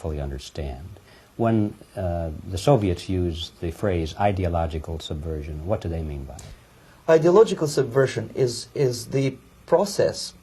fully understand. When the Soviets use the phrase ideological subversion, what do they mean by it? Ideological subversion is the process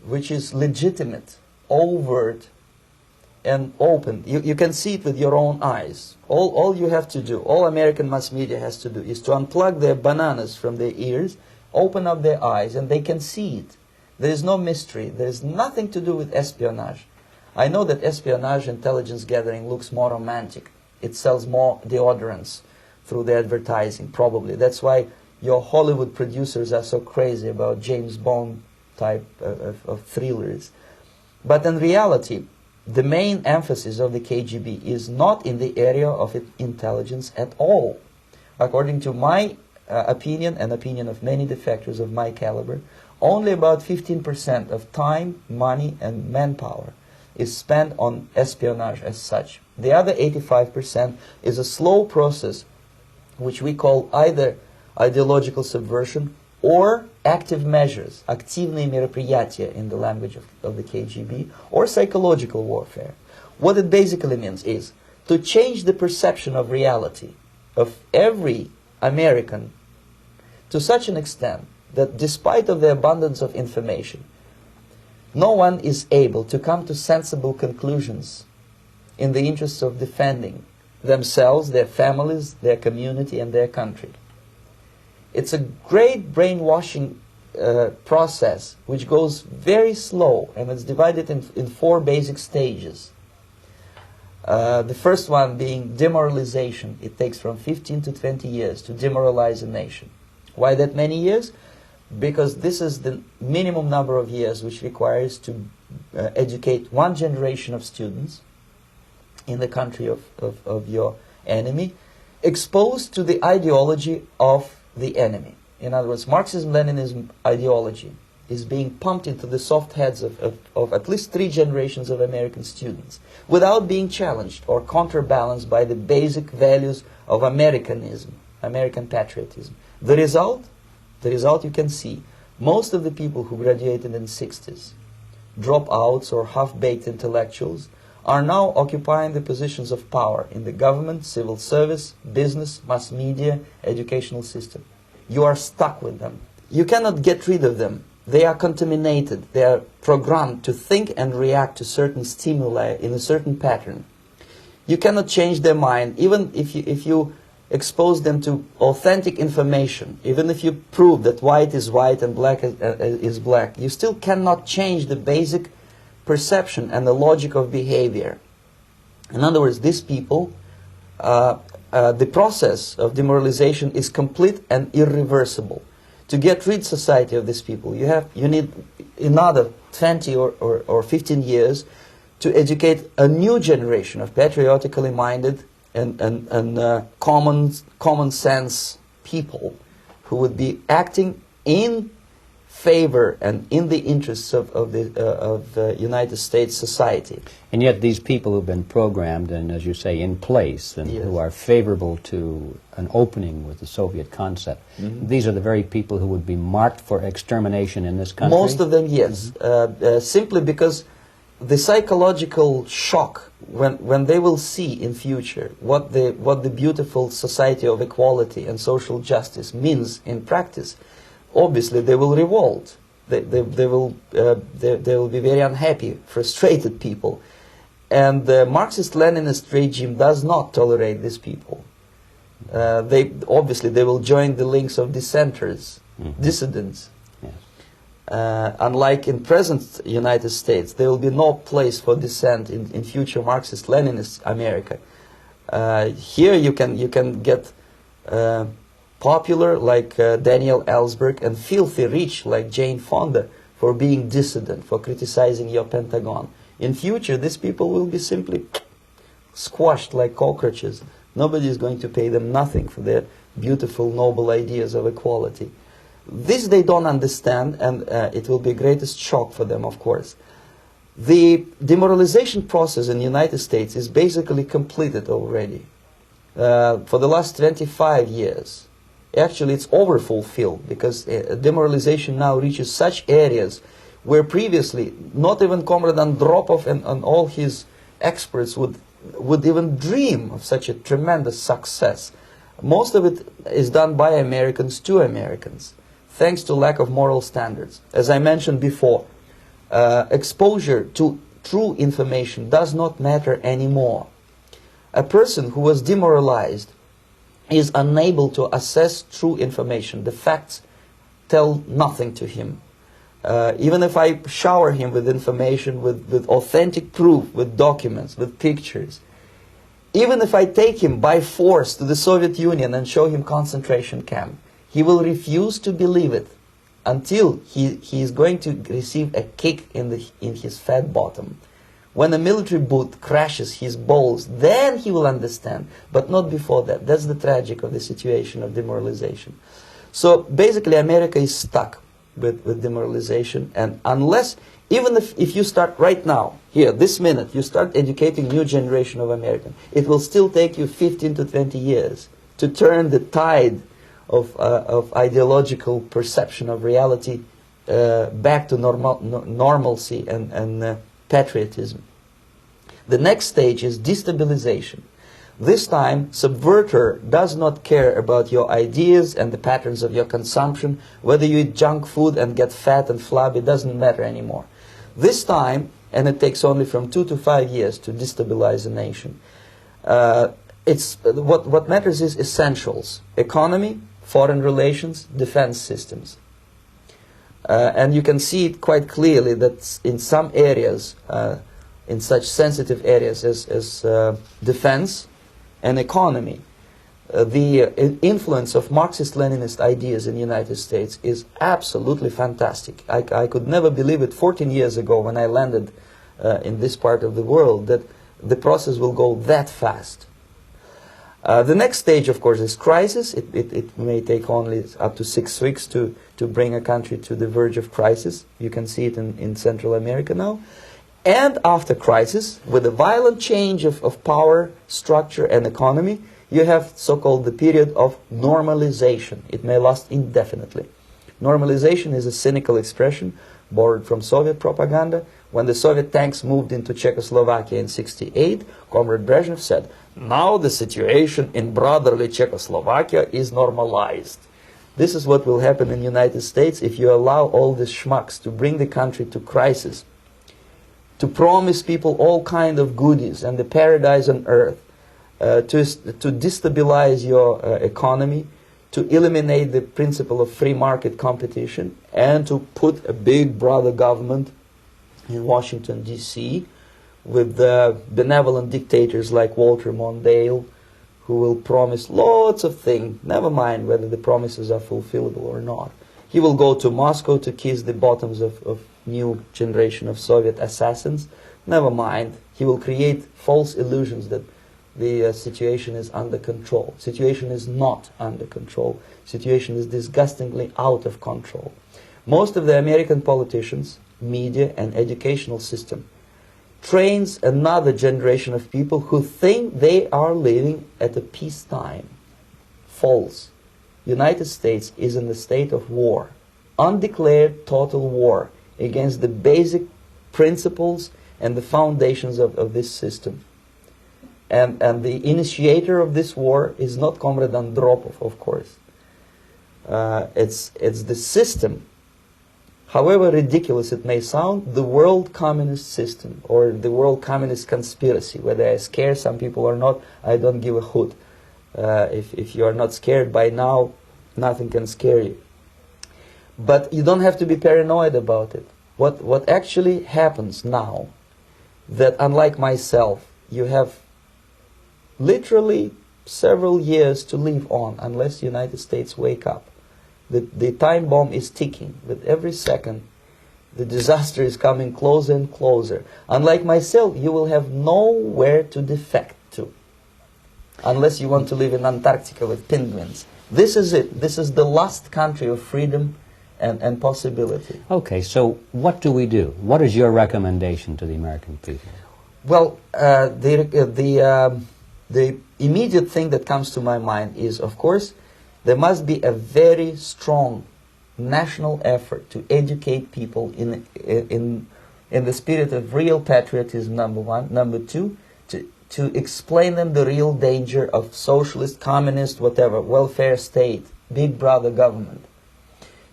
which is legitimate, overt, and open. You can see it with your own eyes. All you have to do, all American mass media has to do, is to unplug their bananas from their ears, open up their eyes, and they can see it. There is no mystery. There is nothing to do with espionage. I know that espionage intelligence gathering looks more romantic. It sells more deodorants through the advertising, probably. That's why your Hollywood producers are so crazy about James Bond type of thrillers. But in reality, the main emphasis of the KGB is not in the area of intelligence at all. According to my opinion and opinion of many defectors of my caliber, only about 15% of time, money, and manpower is spent on espionage as such. The other 85% is a slow process which we call either ideological subversion or active measures, активные мероприятия in the language of the KGB, or psychological warfare. What it basically means is to change the perception of reality of every American to such an extent that despite of the abundance of information, no one is able to come to sensible conclusions in the interests of defending themselves, their families, their community, and their country. It's a great brainwashing process which goes very slow, and it's divided in 4 basic stages. The first one being demoralization. It takes from 15 to 20 years to demoralize a nation. Why that many years? Because this is the minimum number of years which requires to educate one generation of students in the country of your enemy, exposed to the ideology of the enemy. In other words, Marxism-Leninism ideology is being pumped into the soft heads of at least 3 generations of American students without being challenged or counterbalanced by the basic values of Americanism, American patriotism. The result you can see. Most of the people who graduated in the 60s, dropouts or half-baked intellectuals, are now occupying the positions of power in the government, civil service, business, mass media, educational system. You are stuck with them. You cannot get rid of them. They are contaminated. They are programmed to think and react to certain stimuli in a certain pattern. You cannot change their mind, even if you expose them to authentic information, even if you prove that white is white and black is black, you still cannot change the basic perception and the logic of behavior. In other words, these people, the process of demoralization is complete and irreversible. To get rid society of these people, you need another 20 or 15 years to educate a new generation of patriotically minded and common sense people who would be acting in favor and in the interests of the United States society. And yet these people who've been programmed and, as you say, in place and Yes. who are favorable to an opening with the Soviet concept, these are the very people who would be marked for extermination in this country? Most of them, yes. Simply because the psychological shock when they will see in future what the beautiful society of equality and social justice means in practice, obviously they will revolt. They will be very unhappy, frustrated people, and the Marxist-Leninist regime does not tolerate these people. They will join the links of dissenters, dissidents. Unlike in present United States, there will be no place for dissent in future Marxist-Leninist America. Here you can get popular like Daniel Ellsberg and filthy rich like Jane Fonda for being dissident, for criticizing your Pentagon. In future, these people will be simply squashed like cockroaches. Nobody is going to pay them nothing for their beautiful, noble ideas of equality. This they don't understand, and it will be greatest shock for them, of course. The demoralization process in the United States is basically completed already. For the last 25 years. Actually, it's overfulfilled, because demoralization now reaches such areas where previously not even Comrade Andropov and all his experts would even dream of such a tremendous success. Most of it is done by Americans to Americans, thanks to lack of moral standards. As I mentioned before, exposure to true information does not matter anymore. A person who was demoralized is unable to assess true information. The facts tell nothing to him. Even if I shower him with information, with authentic proof, with documents, with pictures, even if I take him by force to the Soviet Union and show him concentration camp, he will refuse to believe it until he is going to receive a kick in his fat bottom. When a military boot crashes his balls, then he will understand, but not before that. That's the tragic of the situation of demoralization. So basically America is stuck with demoralization, and unless, even if you start right now, here, this minute, you start educating new generation of Americans, it will still take you 15 to 20 years to turn the tide of ideological perception of reality back to normalcy and patriotism. The next stage is destabilization. This time, subverter does not care about your ideas and the patterns of your consumption. Whether you eat junk food and get fat and flabby, it doesn't matter anymore. This time, and it takes only from 2 to 5 years to destabilize a nation, what matters is essentials: economy, foreign relations, defense systems. And you can see it quite clearly that in some areas, in such sensitive areas as defense and economy, the influence of Marxist-Leninist ideas in the United States is absolutely fantastic. I could never believe it 14 years ago when I landed in this part of the world that the process will go that fast. The next stage, of course, is crisis. It may take only up to 6 weeks to bring a country to the verge of crisis. You can see it in Central America now. And after crisis, with a violent change of power, structure, and economy, you have so-called the period of normalization. It may last indefinitely. Normalization is a cynical expression borrowed from Soviet propaganda. When the Soviet tanks moved into Czechoslovakia in '68, Comrade Brezhnev said, "Now the situation in brotherly Czechoslovakia is normalized." This is what will happen in the United States if you allow all these schmucks to bring the country to crisis, to promise people all kind of goodies and the paradise on earth, to destabilize your economy, to eliminate the principle of free market competition, and to put a big brother government in Washington, D.C., with benevolent dictators like Walter Mondale, who will promise lots of things, never mind whether the promises are fulfillable or not. He will go to Moscow to kiss the bottoms of new generation of Soviet assassins. Never mind. He will create false illusions that the situation is under control. Situation is not under control. Situation is disgustingly out of control. Most of the American politicians, media, and educational system trains another generation of people who think they are living at a peacetime. False. United States is in a state of war, undeclared total war against the basic principles and the foundations of this system. And the initiator of this war is not Comrade Andropov, of course. It's the system. However ridiculous it may sound, the world communist system or the world communist conspiracy, whether I scare some people or not, I don't give a hoot. If you are not scared by now, nothing can scare you. But you don't have to be paranoid about it. What actually happens now, that unlike myself, you have literally several years to live on unless the United States wake up. The time bomb is ticking. With every second, the disaster is coming closer and closer. Unlike myself, you will have nowhere to defect to, unless you want to live in Antarctica with penguins. This is it. This is the last country of freedom and possibility. Okay, so what do we do? What is your recommendation to the American people? Well, the immediate thing that comes to my mind is, of course, there must be a very strong national effort to educate people in in the spirit of real patriotism, number one. Number two, to explain them the real danger of socialist, communist, whatever, welfare state, big brother government.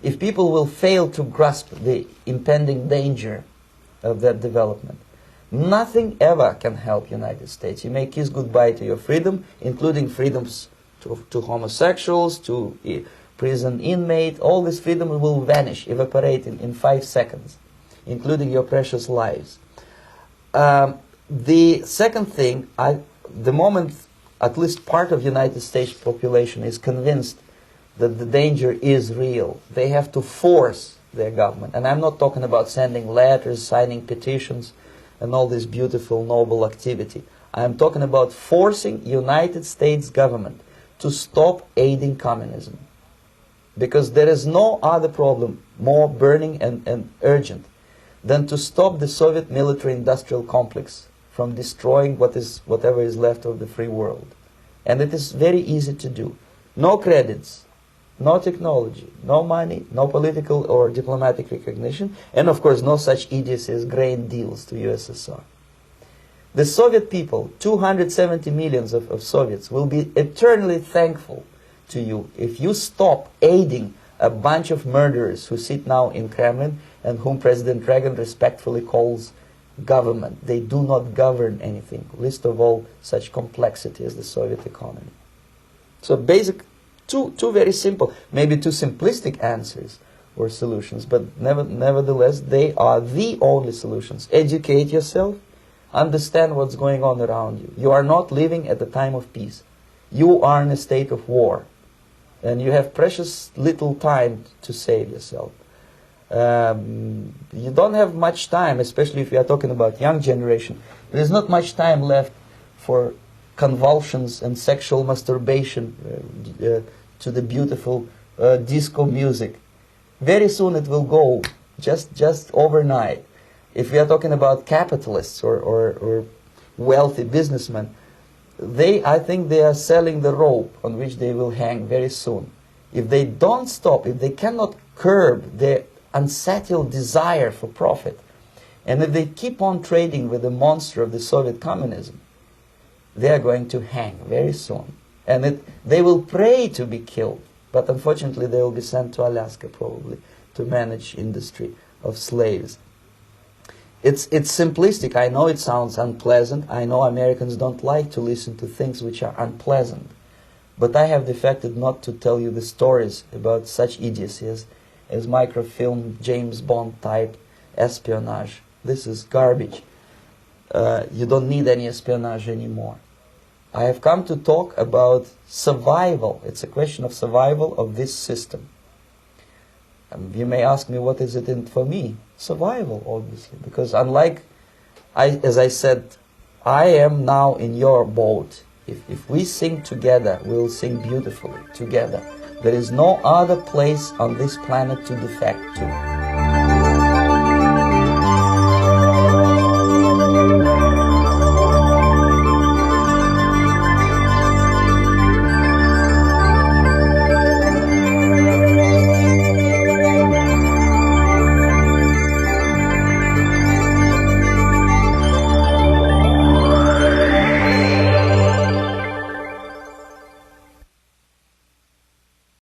If people will fail to grasp the impending danger of that development, nothing ever can help United States. You may kiss goodbye to your freedom, including freedoms to homosexuals, to prison inmate. All this freedom will vanish, evaporate in 5 seconds, including your precious lives. The second thing, the moment at least part of United States population is convinced that the danger is real, they have to force their government. And I'm not talking about sending letters, signing petitions, and all this beautiful, noble activity. I'm talking about forcing United States government to stop aiding communism. Because there is no other problem more burning and urgent than to stop the Soviet military-industrial complex from destroying whatever is left of the free world. And it is very easy to do. No credits, no technology, no money, no political or diplomatic recognition, and of course no such idiocy as grain deals to USSR. The Soviet people, 270 millions of Soviets, will be eternally thankful to you if you stop aiding a bunch of murderers who sit now in Kremlin and whom President Reagan respectfully calls government. They do not govern anything, least of all such complexity as the Soviet economy. So basic, two very simple, maybe too simplistic answers or solutions, but nevertheless they are the only solutions. Educate yourself, understand what's going on around you. You are not living at the time of peace. You are in a state of war, and you have precious little time to save yourself. You don't have much time, especially if you are talking about young generation. There is not much time left for convulsions and sexual masturbation to the beautiful disco music. Very soon it will go, just overnight. If we are talking about capitalists or wealthy businessmen, I think they are selling the rope on which they will hang very soon. If they don't stop, if they cannot curb their unsettled desire for profit, and if they keep on trading with the monster of the Soviet communism, they are going to hang very soon. And they will pray to be killed, but unfortunately they will be sent to Alaska probably to manage industry of slaves. It's simplistic. I know it sounds unpleasant. I know Americans don't like to listen to things which are unpleasant. But I have defected not to tell you the stories about such idiocies as microfilm, James Bond type espionage. This is garbage. You don't need any espionage anymore. I have come to talk about survival. It's a question of survival of this system. You may ask me, what is it in for me? Survival, obviously, because unlike, as I said, I am now in your boat. If we sing together, we'll sing beautifully together. There is no other place on this planet to defect to.